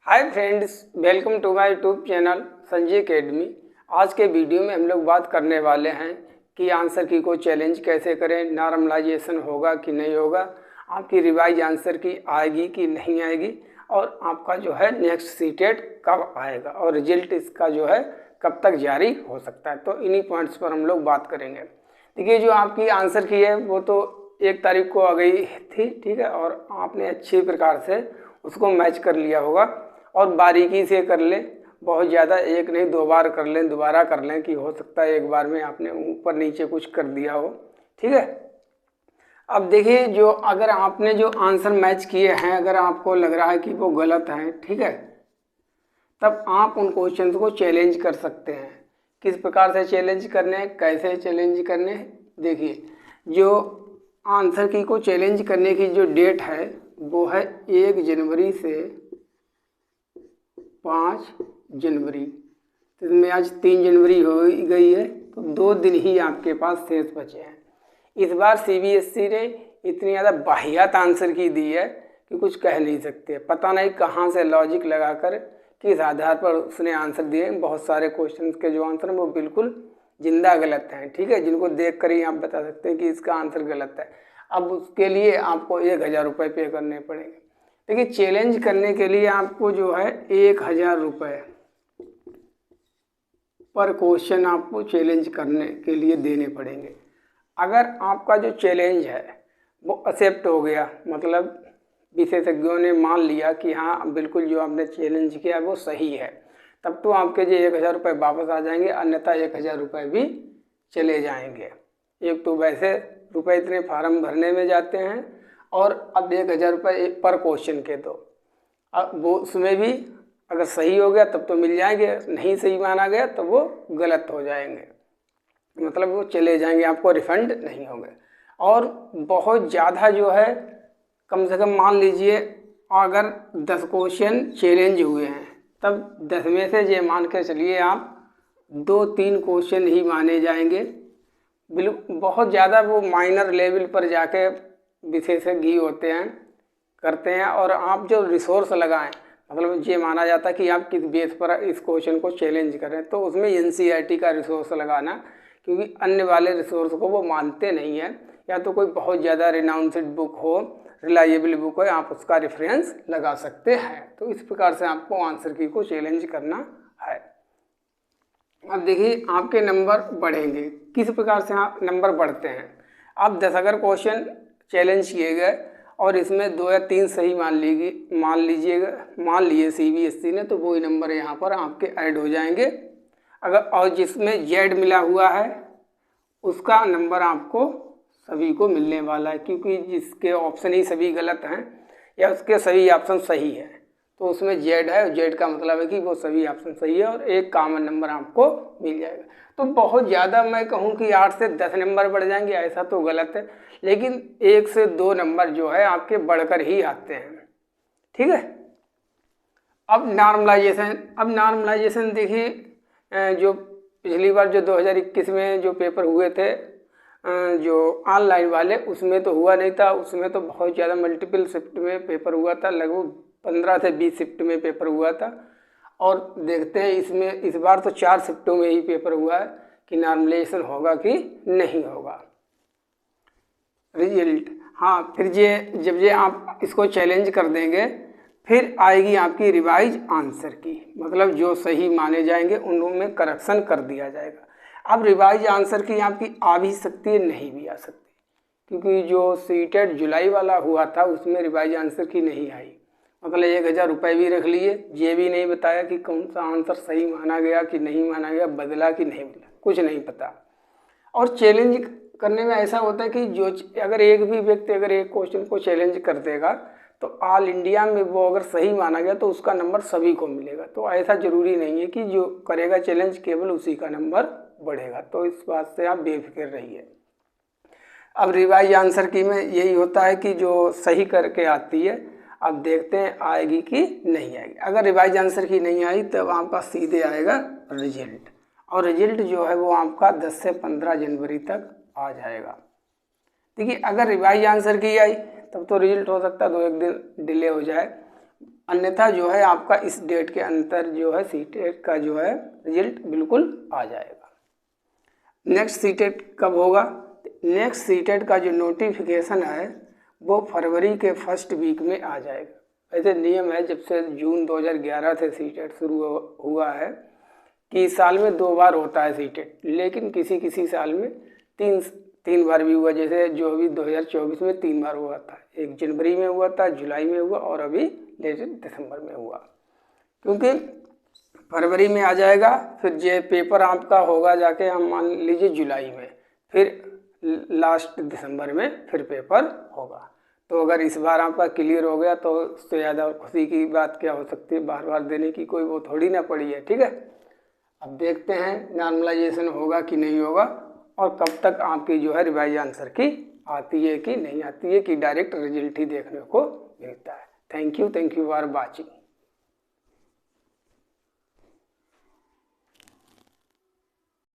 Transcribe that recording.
Hi friends, welcome to my YouTube channel Sanjay academy. आज के video में हम लोग बात करने वाले हैं कि आंसर की को चैलेंज कैसे करें, नॉर्मलाइजेशन होगा कि नहीं होगा, आपकी रिवाइज आंसर की आएगी कि नहीं आएगी, और आपका जो है नेक्स्ट सीटेट कब आएगा और रिजल्ट इसका जो है कब तक जारी हो सकता है। तो इन्हीं पॉइंट्स पर हम लोग बात करेंगे। देखिए, जो आपकी आंसर की है वो तो 1 तारीख को आ गई थी, ठीक है, और आपने अच्छी प्रकार से उसको मैच कर लिया होगा और बारीकी से कर लें, बहुत ज़्यादा एक नहीं 2 बार कर लें, दोबारा कर लें कि हो सकता है एक बार में आपने ऊपर नीचे कुछ कर दिया हो, ठीक है। अब देखिए, जो अगर आपने जो आंसर मैच किए हैं, अगर आपको लग रहा है कि वो गलत हैं, ठीक है, तब आप उन क्वेश्चंस को चैलेंज कर सकते हैं। किस प्रकार से चैलेंज करने हैं, कैसे चैलेंज करने हैं? देखिए, जो आंसर की को चैलेंज करने की जो डेट है वो है 1 जनवरी से 5 जनवरी। तो इसमें आज 3 जनवरी हो गई है, तो 2 दिन ही आपके पास शेष बचे हैं। इस बार सीबीएसई ने इतनी ज़्यादा वाहियात आंसर की दी है कि कुछ कह नहीं सकते। पता नहीं कहाँ से लॉजिक लगाकर किस आधार पर उसने आंसर दिए। बहुत सारे क्वेश्चंस के जो आंसर हैं वो बिल्कुल जिंदा गलत हैं, ठीक है, जिनको देख कर ही आप बता सकते हैं कि इसका आंसर गलत है। अब उसके लिए आपको 1000 रुपये पे करने पड़ेंगे। देखिए, चैलेंज करने के लिए आपको जो है 1000 रुपये पर क्वेश्चन आपको चैलेंज करने के लिए देने पड़ेंगे। अगर आपका जो चैलेंज है वो एक्सेप्ट हो गया, मतलब विशेषज्ञों ने मान लिया कि हाँ बिल्कुल जो आपने चैलेंज किया वो सही है, तब तो आपके जो 1000 रुपये वापस आ जाएंगे, अन्यथा 1000 रुपये भी चले जाएंगे। एक तो वैसे रुपए इतने फार्म भरने में जाते हैं और अब 1000 रुपये पर क्वेश्चन के दो। अब वो उसमें भी अगर सही हो गया तब तो मिल जाएंगे, नहीं सही माना गया तो वो गलत हो जाएंगे, मतलब वो चले जाएंगे, आपको रिफंड नहीं होंगे। और बहुत ज़्यादा जो है, कम से कम मान लीजिए अगर 10 क्वेश्चन चैलेंज हुए हैं तब 10 में से ये मान के चलिए आप 2-3 क्वेश्चन ही माने जाएंगे। बिल्कुल बहुत ज़्यादा वो माइनर लेवल पर जाके विशेषज्ञ होते हैं, करते हैं। और आप जो रिसोर्स लगाएं, मतलब ये माना जाता है कि आप किस बेस पर इस क्वेश्चन को चैलेंज करें, तो उसमें एनसीईआरटी का रिसोर्स लगाना, क्योंकि अन्य वाले रिसोर्स को वो मानते नहीं हैं। या तो कोई बहुत ज़्यादा रिनाउंस्ड बुक हो, रिलायबल बुक हो, आप उसका रेफरेंस लगा सकते हैं। तो इस प्रकार से आपको आंसर की को चैलेंज करना है। अब देखिए, आपके नंबर बढ़ेंगे। किस प्रकार से आप नंबर बढ़ते हैं? आप 10 अगर क्वेश्चन चैलेंज किए गए और इसमें 2 या 3 सही मान लिए सीबीएसई ने, तो वही नंबर यहाँ पर आपके ऐड हो जाएंगे। अगर और जिसमें जेड मिला हुआ है उसका नंबर आपको सभी को मिलने वाला है, क्योंकि जिसके ऑप्शन ही सभी गलत हैं या उसके सभी ऑप्शन सही है तो उसमें जेड है। जेड का मतलब है कि वो सभी ऑप्शन सही है और एक कॉमन नंबर आपको मिल जाएगा। तो बहुत ज़्यादा मैं कहूँ कि 8 से 10 नंबर बढ़ जाएंगे, ऐसा तो गलत है, लेकिन 1 से 2 नंबर जो है आपके बढ़कर ही आते हैं, ठीक है। अब नॉर्मलाइजेशन देखिए, जो पिछली बार जो 2021 में जो पेपर हुए थे जो ऑनलाइन वाले, उसमें तो हुआ नहीं था। उसमें तो बहुत ज़्यादा मल्टीपल शिफ्ट में पेपर हुआ था, लगभग 15 से 20 शिफ्ट में पेपर हुआ था। और देखते हैं इसमें इस बार तो 4 शिफ्टों में ही पेपर हुआ है कि नॉर्मलाइजेशन होगा कि नहीं होगा। रिजल्ट, हाँ, फिर जब आप इसको चैलेंज कर देंगे फिर आएगी आपकी रिवाइज आंसर की, मतलब जो सही माने जाएंगे उनमें करेक्शन कर दिया जाएगा। अब रिवाइज आंसर की आपकी आ भी सकती है, नहीं भी आ सकती, क्योंकि जो सीटेट जुलाई वाला हुआ था उसमें रिवाइज आंसर की नहीं आई। मतलब 1000 रुपये भी रख लिए, ये भी नहीं बताया कि कौन सा आंसर सही माना गया कि नहीं माना गया, बदला कि नहीं बदला, कुछ नहीं पता। और चैलेंज करने में ऐसा होता है कि जो अगर एक भी व्यक्ति अगर एक क्वेश्चन को चैलेंज कर देगा तो ऑल इंडिया में वो अगर सही माना गया तो उसका नंबर सभी को मिलेगा। तो ऐसा ज़रूरी नहीं है कि जो करेगा चैलेंज केवल उसी का नंबर बढ़ेगा। तो इस बात से आप बेफिक्र रहिए। अब रिवाइज आंसर की में यही होता है कि जो सही करके आती है, अब देखते हैं आएगी कि नहीं आएगी। अगर रिवाइज आंसर की नहीं आई तब आपका सीधे आएगा रिजल्ट, और रिजल्ट जो है वो आपका 10 से 15 जनवरी तक आ जाएगा। देखिए, अगर रिवाइज आंसर की आई तब तो रिजल्ट हो सकता है 2-1 दिन डिले हो जाए, अन्यथा जो है आपका इस डेट के अंतर जो है सीटेट का जो है रिजल्ट बिल्कुल आ जाएगा। नेक्स्ट सीटेट कब होगा? नेक्स्ट सीटेट का जो नोटिफिकेशन है वो फरवरी के फर्स्ट वीक में आ जाएगा। ऐसे नियम है, जब से जून 2011 से सीटेट शुरू हुआ है कि साल में 2 बार होता है सीटेट, लेकिन किसी किसी साल में तीन बार भी हुआ। जैसे जो अभी 2024 में 3 बार हुआ था, एक जनवरी में हुआ था, जुलाई में हुआ और अभी लेटेस्ट दिसंबर में हुआ। क्योंकि फरवरी में आ जाएगा, फिर जो पेपर आपका होगा जाके हम मान लीजिए जुलाई में, फिर लास्ट दिसंबर में फिर पेपर होगा। तो अगर इस बार आपका क्लियर हो गया तो उससे ज़्यादा खुशी की बात क्या हो सकती है, बार बार देने की कोई वो थोड़ी ना पड़ी है। ठीक है, अब देखते हैं नॉर्मलाइजेशन होगा कि नहीं होगा और कब तक आपकी जो है रिवाइज आंसर की आती है कि नहीं आती है, कि डायरेक्ट रिजल्ट ही देखने को मिलता है। Thank you for watching.